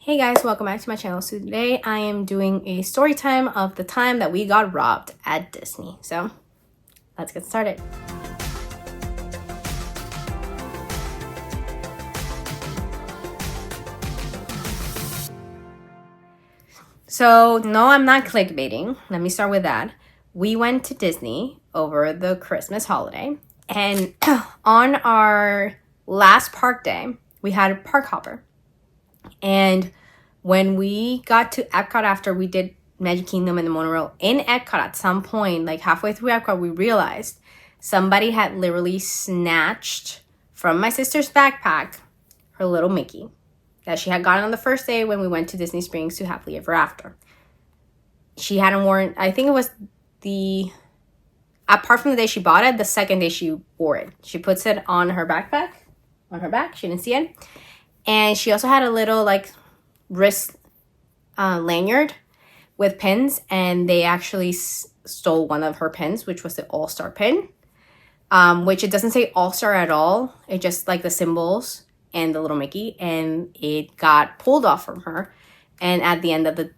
Hey guys, welcome back to my channel. So today I am doing a story time of the time that we got robbed at Disney. So let's get started. So no, I'm not clickbaiting. Let me start with that. We went to Disney over the Christmas holiday, and on our last park day, we had a park hopper. And when we got to EPCOT after we did Magic Kingdom and the monorail, in EPCOT at some point, like halfway through EPCOT, we realized somebody had literally snatched from my sister's backpack her little Mickey that she had gotten on the first day when we went to Disney Springs to Happily Ever After. She hadn't worn, I think it was apart from the day she bought it, the second day she wore it. She puts it on her backpack, on her back. She didn't see it. And she also had a little wrist lanyard with pins, and they actually stole one of her pins, which was the All-Star pin, which it doesn't say All-Star at all. It just the symbols and the little Mickey, and it got pulled off from her. And at the end of the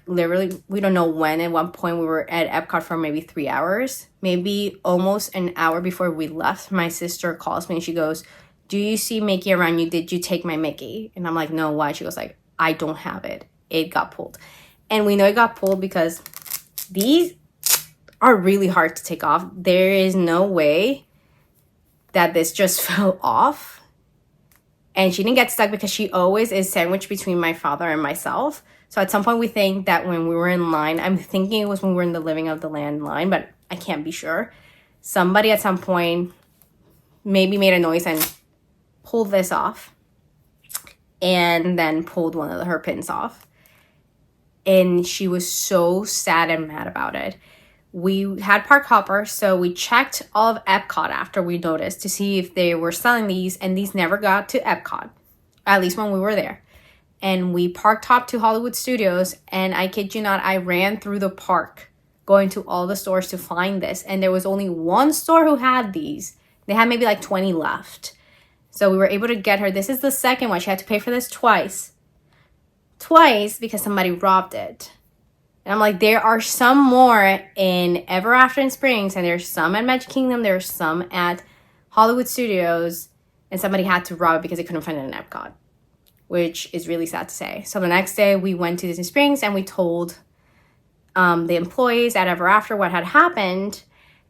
literally, we don't know when. At one point, we were at EPCOT for maybe 3 hours, maybe almost an hour before we left. My sister calls me and she goes, "Do you see Mickey around you? Did you take my Mickey?" And I'm like, "No, why?" She goes "I don't have it. It got pulled." And we know it got pulled because these are really hard to take off. There is no way that this just fell off. And she didn't get stuck because she always is sandwiched between my father and myself. So at some point we think that when we were in line, I'm thinking it was when we were in the Living of the Land line, but I can't be sure. Somebody at some point maybe made a noise and pulled this off, and then pulled one of her pins off. And she was so sad and mad about it. We had park hopper, so we checked all of EPCOT after we noticed to see if they were selling these, and these never got to EPCOT, at least when we were there. And we parked hop to Hollywood Studios, and I kid you not, I ran through the park going to all the stores to find this, and there was only one store who had these. They had maybe 20 left. So we were able to get her. This is the second one. She had to pay for this twice. Twice because somebody robbed it. And I'm like, there are some more in Ever After in Springs, and there's some at Magic Kingdom, there's some at Hollywood Studios, and somebody had to rob it because they couldn't find it in Epcot, which is really sad to say. So the next day we went to Disney Springs and we told the employees at Ever After what had happened.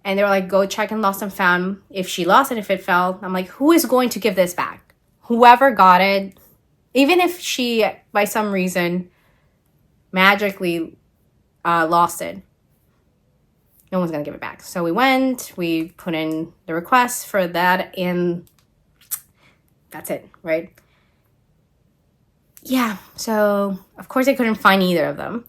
And they were like, "Go check in Lost and Found if she lost it, if it fell." I'm like, who is going to give this back? Whoever got it, even if she, by some reason, magically lost it, no one's going to give it back. So we went, we put in the request for that, and that's it, right? Yeah, so of course I couldn't find either of them.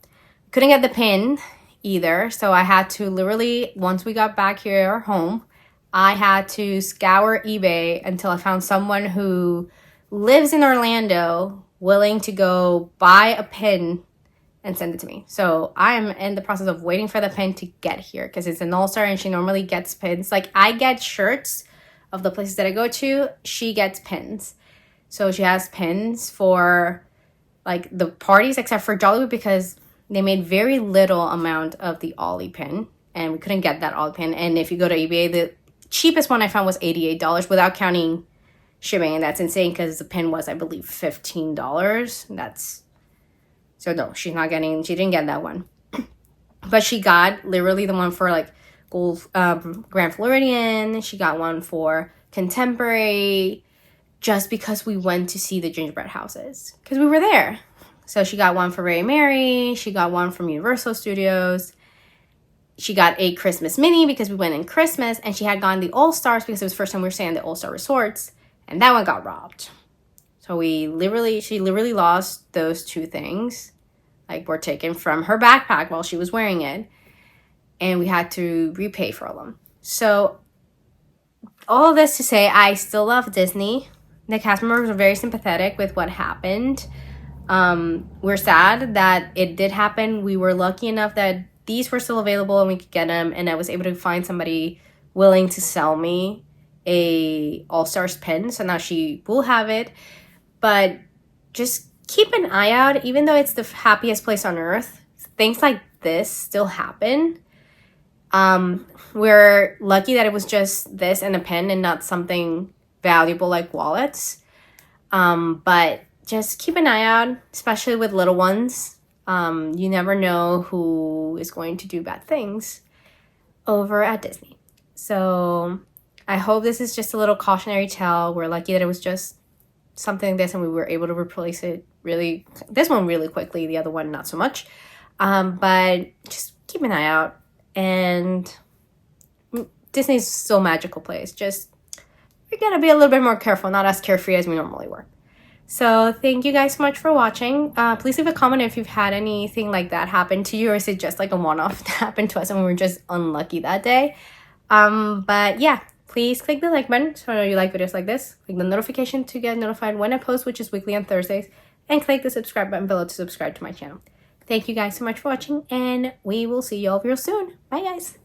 Couldn't get the pin either, so I had to literally, once we got back here home, I had to scour eBay until I found someone who lives in Orlando willing to go buy a pin and send it to me. So I'm in the process of waiting for the pin to get here because it's an All-Star and she normally gets pins. I get shirts of the places that I go to, she gets pins. So she has pins for the parties except for Jollywood because they made very little amount of the Ollie pin, and we couldn't get that Ollie pin. And if you go to eBay, the cheapest one I found was $88 without counting shipping, and that's insane because the pin was, I believe, $15. So no, she didn't get that one. But she got literally the one for Gold Grand Floridian. She got one for Contemporary just because we went to see the gingerbread houses because we were there. So she got one for Very Merry. She got one from Universal Studios. She got a Christmas mini because we went in Christmas. And she had gotten the All-Stars because it was the first time we were staying at the All-Star Resorts. And that one got robbed. So she literally lost those two things. Were taken from her backpack while she was wearing it. And we had to repay for all of them. So all of this to say, I still love Disney. The cast members were very sympathetic with what happened. We're sad that it did happen. We were lucky enough that these were still available and we could get them, and I was able to find somebody willing to sell me a All-Stars pin, so now she will have it. But just keep an eye out. Even though it's the happiest place on earth, things like this still happen. We're lucky that it was just this and a pen and not something valuable like wallets. But just keep an eye out, especially with little ones. You never know who is going to do bad things over at Disney. So I hope this is just a little cautionary tale. We're lucky that it was just something like this and we were able to replace it this one really quickly, the other one not so much. But just keep an eye out. And Disney's so magical place. Just, we gotta be a little bit more careful, not as carefree as we normally were. So thank you guys so much for watching. Please leave a comment if you've had anything like that happen to you, or is it just like a one-off that happened to us and we were just unlucky that day. But yeah, please click the like button so I know you like videos like this. Click the notification to get notified when I post, which is weekly on Thursdays. And click the subscribe button below to subscribe to my channel. Thank you guys so much for watching, and we will see you all real soon. Bye guys.